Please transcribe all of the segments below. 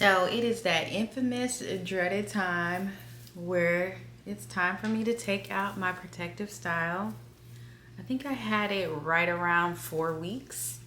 So it is that infamous, dreaded time where it's time for me to take out my protective style. I think I had it right around 4 weeks.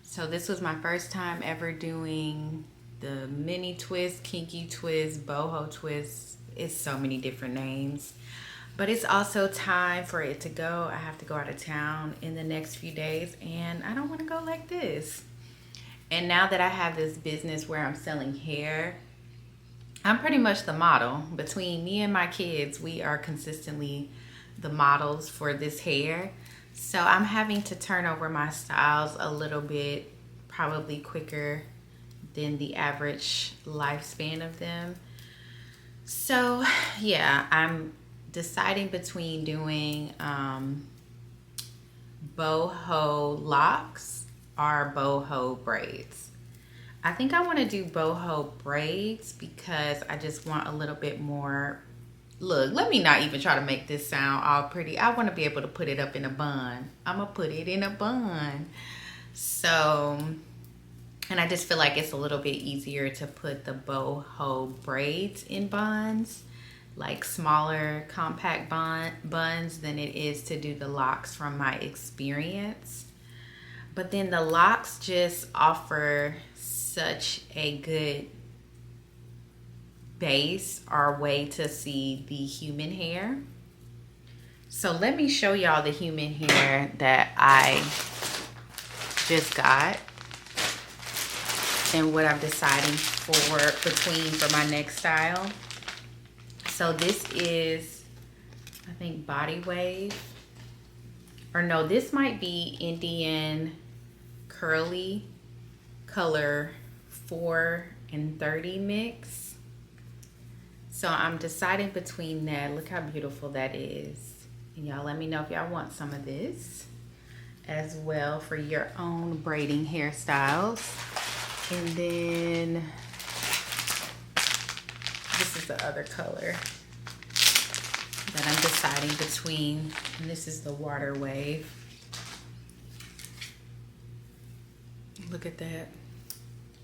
So this was my first time ever doing the mini twist, kinky twist, boho twist. It's so many different names. But it's also time for it to go. I have to go out of town in the next few days and I don't want to go like this. And now that I have this business where I'm selling hair, I'm pretty much the model. Between me and my kids, we are consistently the models for this hair. So I'm having to turn over my styles a little bit, probably quicker than the average lifespan of them. So yeah, I'm deciding between doing boho locks or boho braids. I think I want to do boho braids because I just want a little bit more. Look, let me not even try to make this sound all pretty. I want to be able to put it up in a bun. I'm going to put it in a bun. So, and I just feel like it's a little bit easier to put the boho braids in buns, like smaller compact buns, than it is to do the locks from my experience. But then the locks just offer such a good base or way to see the human hair. So let me show y'all the human hair that I just got and what I'm deciding for my next style. So this is, I think, body wave. Or no, this might be Indian curly color 4 and 30 mix. So I'm deciding between that. Look how beautiful that is. And y'all let me know if y'all want some of this as well for your own braiding hairstyles. And then this is the other color that I'm deciding between. And this is the water wave. Look at that.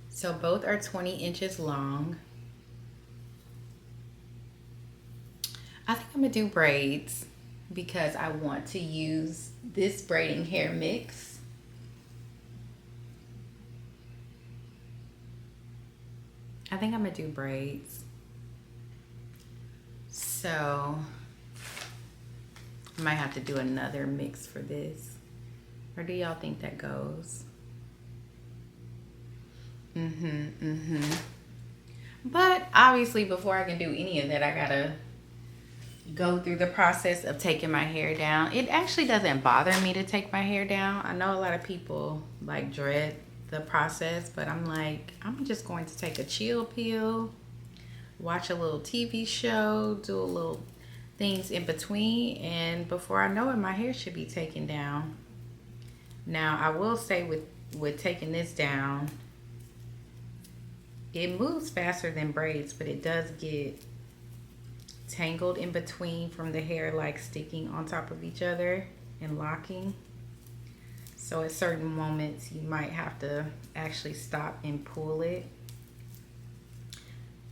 So both are 20 inches long. I think I'm gonna do braids because I want to use this braiding hair mix. I think I'm gonna do braids. So I might have to do another mix for this. Or do y'all think that goes? But obviously before I can do any of that, I gotta go through the process of taking my hair down. It actually doesn't bother me to take my hair down. I know a lot of people like dread the process, but I'm like, I'm just going to take a chill pill, watch a little TV show, do a little things in between, and before I know it, my hair should be taken down. Now I will say with taking this down, it moves faster than braids, but it does get tangled in between from the hair like sticking on top of each other and locking. So at certain moments you might have to actually stop and pull it.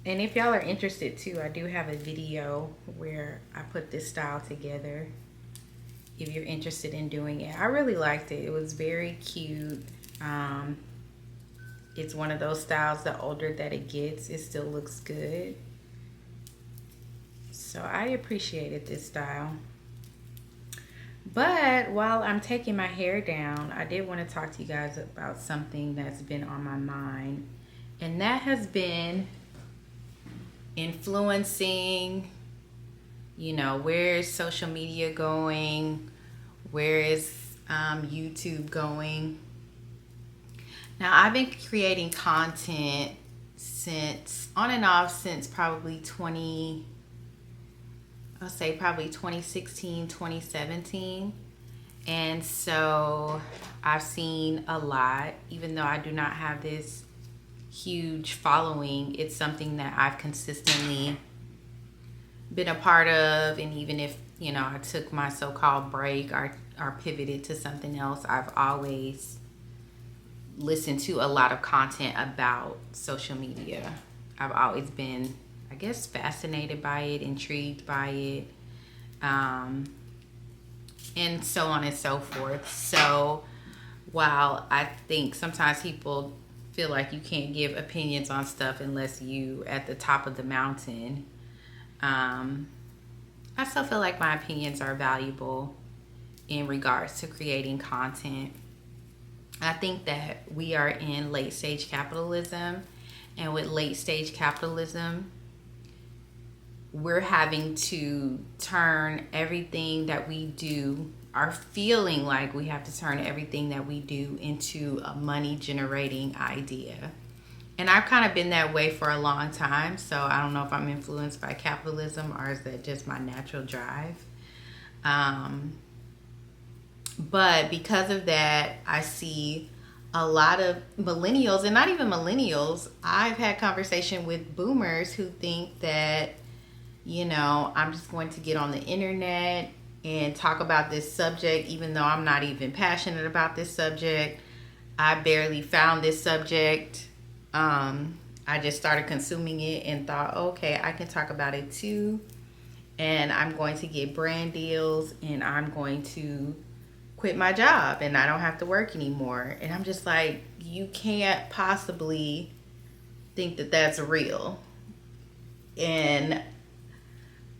And if y'all are interested too, I do have a video where I put this style together if you're interested in doing it. I really liked it. It was very cute. It's one of those styles, the older that it gets, it still looks good. So I appreciated this style. But while I'm taking my hair down, I did want to talk to you guys about something that's been on my mind. And that has been influencing, you know, where is social media going? Where is YouTube going? Now, I've been creating content on and off since probably 2016, 2017. And so I've seen a lot, even though I do not have this huge following. It's something that I've consistently been a part of. And even if, you know, I took my so-called break or pivoted to something else, I've always listened to a lot of content about social media. I've always been, I guess, fascinated by it, intrigued by it, um, and so on and so forth. So while I think sometimes people feel like you can't give opinions on stuff unless you at the top of the mountain, um, I still feel like my opinions are valuable in regards to creating content. I think that we are in late stage capitalism, and with late stage capitalism, we're having to turn everything that we do, are feeling like we have to turn everything that we do into a money generating idea. And I've kind of been that way for a long time, so I don't know if I'm influenced by capitalism or is that just my natural drive. Um, but because of that, I see a lot of millennials, and not even millennials. I've had conversation with boomers who think that, I'm just going to get on the internet and talk about this subject, even though I'm not even passionate about this subject. I barely found this subject. I just started consuming it and thought, okay, I can talk about it too. And I'm going to get brand deals and I'm going to quit my job and I don't have to work anymore. And I'm just like, you can't possibly think that that's real. And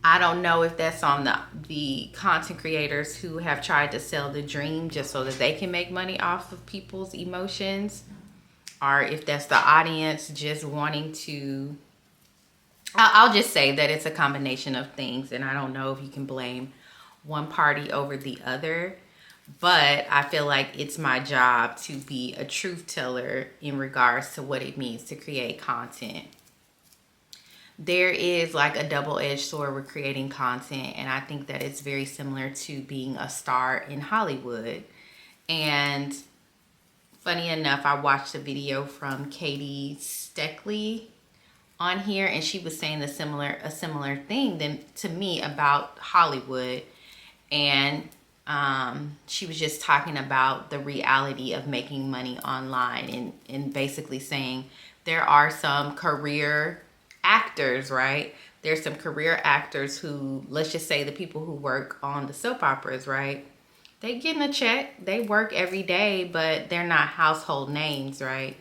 I don't know if that's on the content creators who have tried to sell the dream just so that they can make money off of people's emotions, or if that's the audience just wanting to. I'll just say that it's a combination of things, and I don't know if you can blame one party over the other, but I feel like it's my job to be a truth teller in regards to what it means to create content. There is like a double-edged sword with creating content, and I think that it's very similar to being a star in Hollywood. And funny enough, I watched a video from Katie Steckley on here, and she was saying a similar thing to me about Hollywood. And she was just talking about the reality of making money online, and basically saying there are some career actors, right? There's some career actors who, let's just say the people who work on the soap operas, right? They getting a check. They work every day, but they're not household names, right?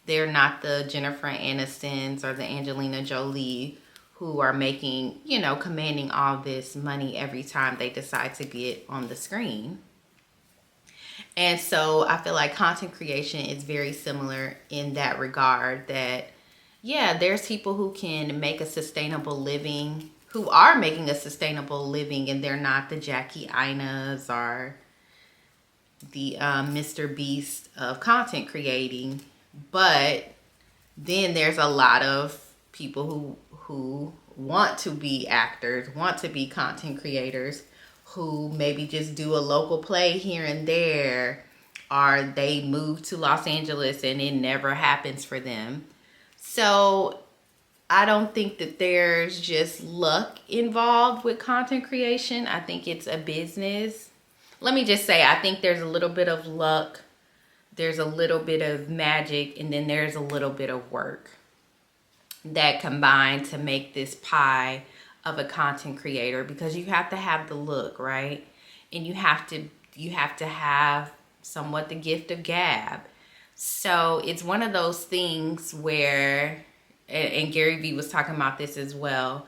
They're not the Jennifer Anistons or the Angelina Jolie who are making, commanding all this money every time they decide to get on the screen. And so I feel like content creation is very similar in that regard, that yeah, there's people who can make a sustainable living, who are making a sustainable living, and they're not the Jackie Inas or the Mr. Beast of content creating. But then there's a lot of people who want to be actors, want to be content creators, who maybe just do a local play here and there, or they move to Los Angeles and it never happens for them. So I don't think that there's just luck involved with content creation. I think it's a business. Let me just say, I think there's a little bit of luck, there's a little bit of magic, and then there's a little bit of work that combine to make this pie of a content creator, because you have to have the look, right? And you have to have somewhat the gift of gab. So it's one of those things where, and Gary Vee was talking about this as well,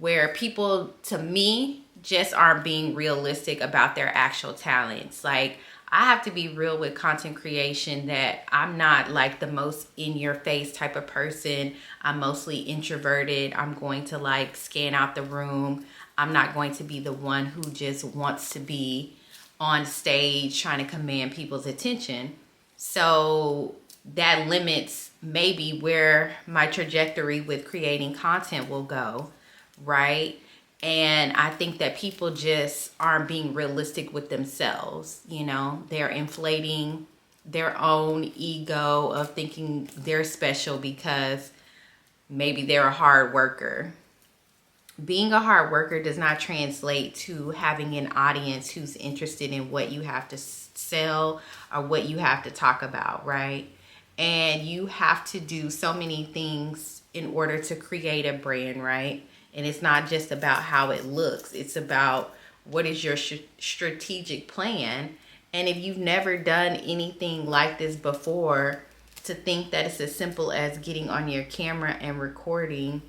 where people, to me, just aren't being realistic about their actual talents. Like, I have to be real with content creation that I'm not like the most in your face type of person. I'm mostly introverted. I'm going to like scan out the room. I'm not going to be the one who just wants to be on stage trying to command people's attention. So that limits maybe where my trajectory with creating content will go, right? And I think that people just aren't being realistic with themselves. They're inflating their own ego of thinking they're special because maybe they're a hard worker. Being a hard worker does not translate to having an audience who's interested in what you have to sell or what you have to talk about, right? And you have to do so many things in order to create a brand, right? And it's not just about how it looks. It's about what is your strategic plan. And if you've never done anything like this before, to think that it's as simple as getting on your camera and recording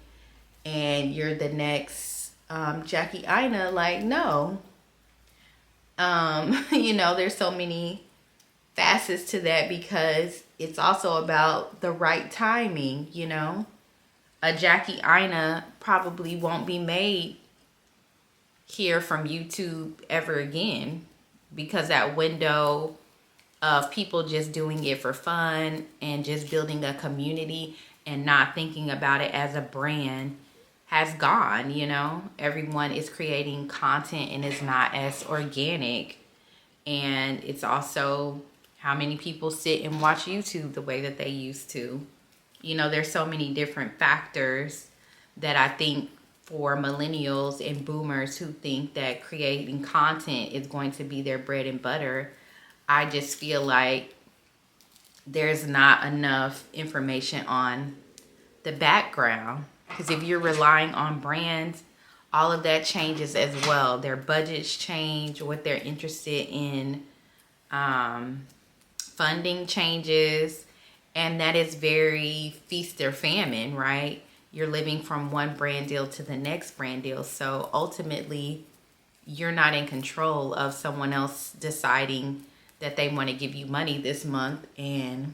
and you're the next Jackie Aina, like, no. There's so many facets to that because it's also about the right timing. A Jackie Aina probably won't be made here from YouTube ever again, because that window of people just doing it for fun and just building a community and not thinking about it as a brand has gone. Everyone is creating content and it's not as organic. And it's also how many people sit and watch YouTube the way that they used to. There's so many different factors that I think for millennials and boomers who think that creating content is going to be their bread and butter, I just feel like there's not enough information on the background. Because if you're relying on brands, all of that changes as well. Their budgets change, what they're interested in. Funding changes. And that is very feast or famine, right? You're living from one brand deal to the next brand deal. So ultimately, you're not in control of someone else deciding that they want to give you money this month. And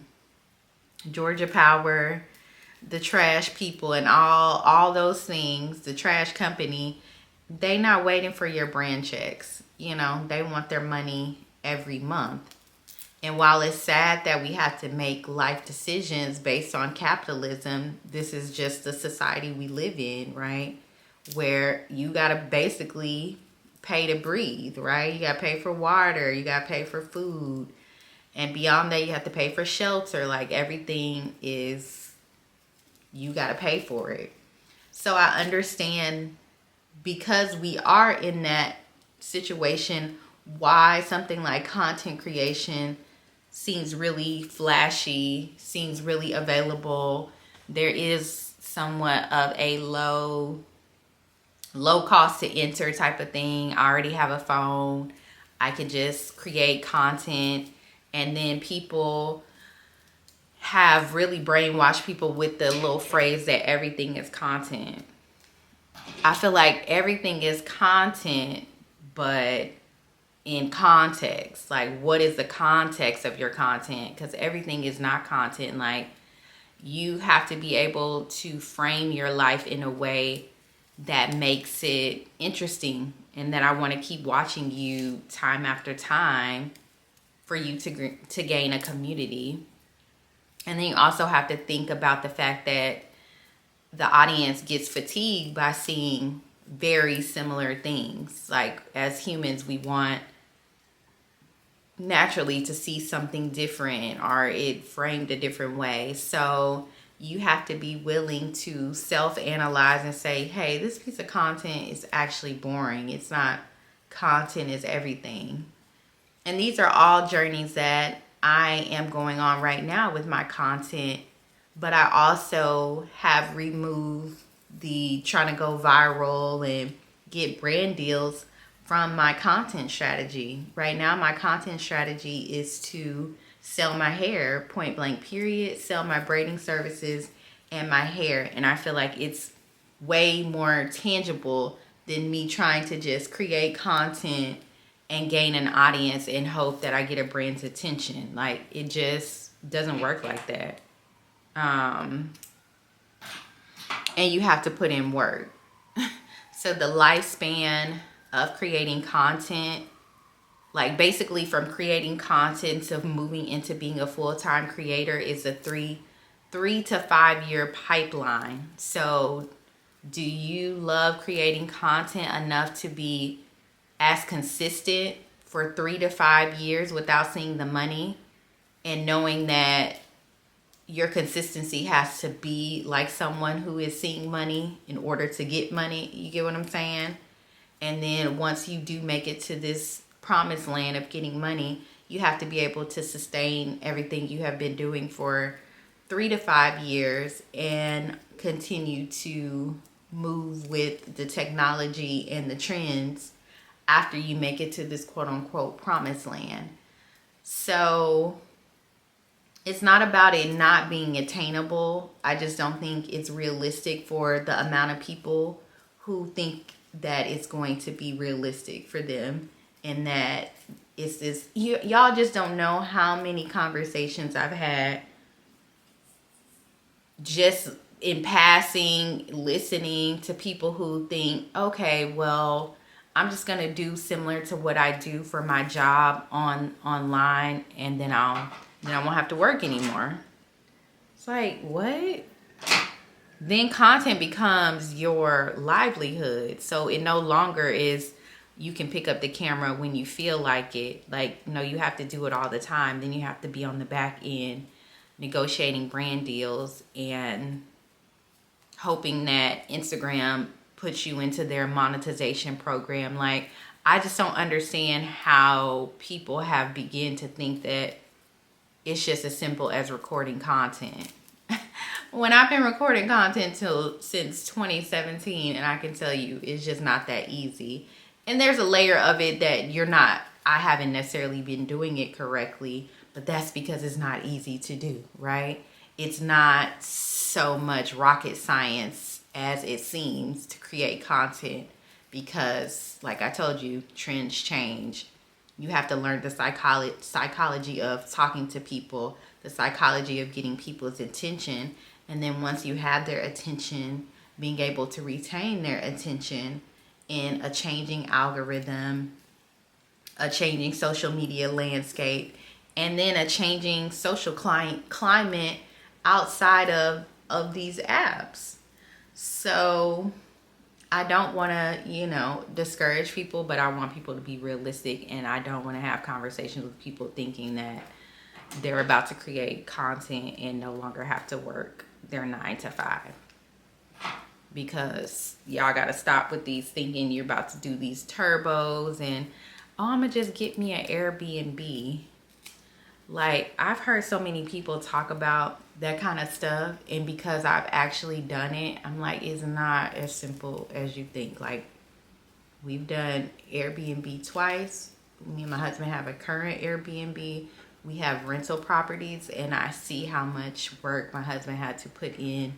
Georgia Power, the trash people, and all those things, the trash company, they not waiting for your brand checks. They want their money every month. And while it's sad that we have to make life decisions based on capitalism, this is just the society we live in, right? Where you got to basically pay to breathe, right? You got to pay for water, you got to pay for food. And beyond that, you have to pay for shelter. Like, everything is, you got to pay for it. So I understand, because we are in that situation, why something like content creation seems really flashy, seems really available. There is somewhat of a low cost to enter type of thing. I already have a phone. I can just create content. And then people have really brainwashed people with the little phrase that everything is content. I feel like everything is content, but in context. Like, what is the context of your content? Because everything is not content. Like, you have to be able to frame your life in a way that makes it interesting, and that I want to keep watching you time after time for you to gain a community. And then you also have to think about the fact that the audience gets fatigued by seeing very similar things. Like, as humans, we want naturally to see something different or it framed a different way. So you have to be willing to self-analyze and say, hey, this piece of content is actually boring. It's not content is everything. And these are all journeys that I am going on right now with my content. But I also have removed the trying to go viral and get brand deals from my content strategy. Right now, my content strategy is to sell my hair, point blank period, sell my braiding services and my hair. And I feel like it's way more tangible than me trying to just create content and gain an audience and hope that I get a brand's attention. Like, it just doesn't work like that. And you have to put in work. So the lifespan of creating content, like basically from creating content to moving into being a full-time creator, is a 3 to 5 year pipeline. So do you love creating content enough to be as consistent for 3 to 5 years without seeing the money, and knowing that your consistency has to be like someone who is seeing money in order to get money? You get what I'm saying? And then once you do make it to this promised land of getting money, you have to be able to sustain everything you have been doing for 3 to 5 years and continue to move with the technology and the trends after you make it to this quote unquote promised land. So it's not about it not being attainable. I just don't think it's realistic for the amount of people who think that it's going to be realistic for them, and that it's this. Y'all just don't know how many conversations I've had just in passing, listening to people who think, okay, well, I'm just gonna do similar to what I do for my job online, and then I won't have to work anymore. It's like, what? Then content becomes your livelihood. So it no longer is you can pick up the camera when you feel like it. Like, no, you have to do it all the time. Then you have to be on the back end negotiating brand deals and hoping that Instagram puts you into their monetization program. Like, I just don't understand how people have begun to think that it's just as simple as recording content. When I've been recording content since 2017, and I can tell you it's just not that easy. And there's a layer of it that I haven't necessarily been doing it correctly, but that's because it's not easy to do, right? It's not so much rocket science as it seems to create content, because like I told you, trends change. You have to learn the psychology of talking to people, the psychology of getting people's attention. And then once you have their attention, being able to retain their attention in a changing algorithm, a changing social media landscape, and then a changing social climate outside of these apps. So I don't want to, discourage people, but I want people to be realistic, and I don't want to have conversations with people thinking that they're about to create content and no longer have to work their 9 to 5. Because y'all got to stop with these thinking you're about to do these turbos and, oh, I'm going to just get me an Airbnb. Like, I've heard so many people talk about that kind of stuff, and because I've actually done it, I'm like, it's not as simple as you think. Like, we've done Airbnb twice. Me and my husband have a current Airbnb. We have rental properties, and I see how much work my husband had to put in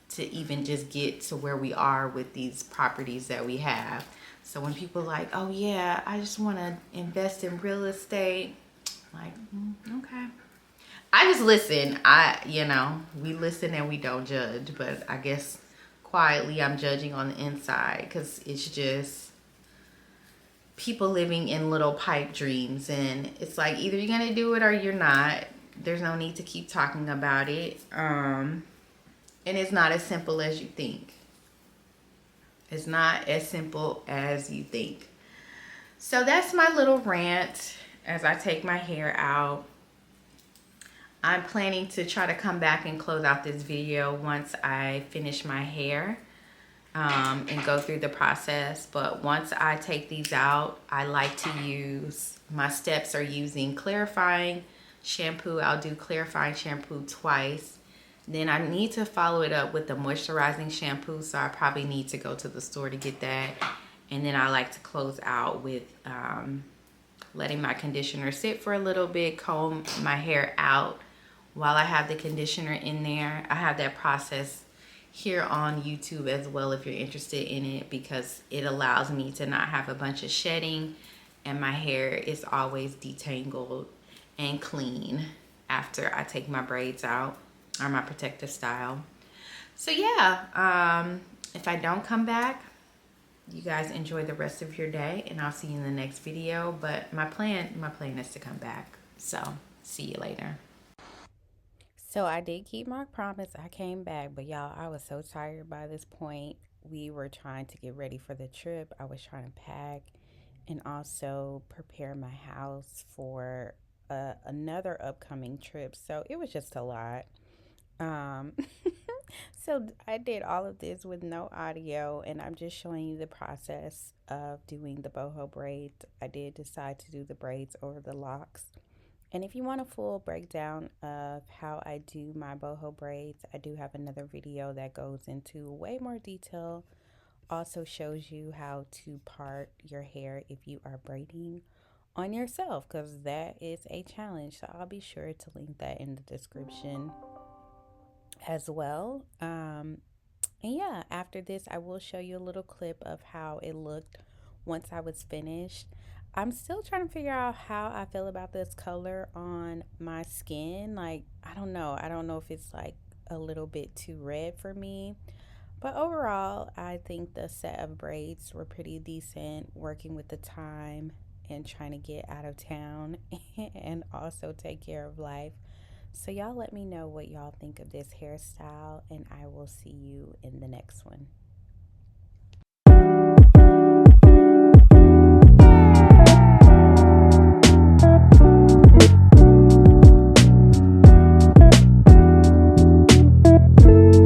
to even just get to where we are with these properties that we have. So when people are like, oh yeah, I just want to invest in real estate, like, okay. I just listen. We listen and we don't judge, but I guess quietly I'm judging on the inside, because it's just people living in little pipe dreams, and it's like, either you're gonna do it or you're not. There's no need to keep talking about it. And it's not as simple as you think. It's not as simple as you think. So that's my little rant as I take my hair out. I'm planning to try to come back and close out this video once I finish my hair and go through the process. But once I take these out, I like to use, my steps are using clarifying shampoo. I'll do clarifying shampoo twice. Then I need to follow it up with the moisturizing shampoo, so I probably need to go to the store to get that. And then I like to close out with letting my conditioner sit for a little bit, comb my hair out while I have the conditioner in there. I have that process here on YouTube as well if you're interested in it, because it allows me to not have a bunch of shedding, and my hair is always detangled and clean after I take my braids out, or my protective style. So yeah, if I don't come back, you guys enjoy the rest of your day, and I'll see you in the next video. But my plan is to come back. So see you later. So I did keep my promise. I came back, but y'all, I was so tired by this point. We were trying to get ready for the trip. I was trying to pack and also prepare my house for another upcoming trip. So it was just a lot. Um, so I did all of this with no audio, and I'm just showing you the process of doing the boho braids. I did decide to do the braids over the locks. And if you want a full breakdown of how I do my boho braids, I do have another video that goes into way more detail. Also shows you how to part your hair if you are braiding on yourself, because that is a challenge. So I'll be sure to link that in the description as well. And yeah, after this, I will show you a little clip of how it looked once I was finished. I'm still trying to figure out how I feel about this color on my skin. Like, I don't know. I don't know if it's like a little bit too red for me. But overall, I think the set of braids were pretty decent, working with the time and trying to get out of town and also take care of life. So y'all let me know what y'all think of this hairstyle, and I will see you in the next one.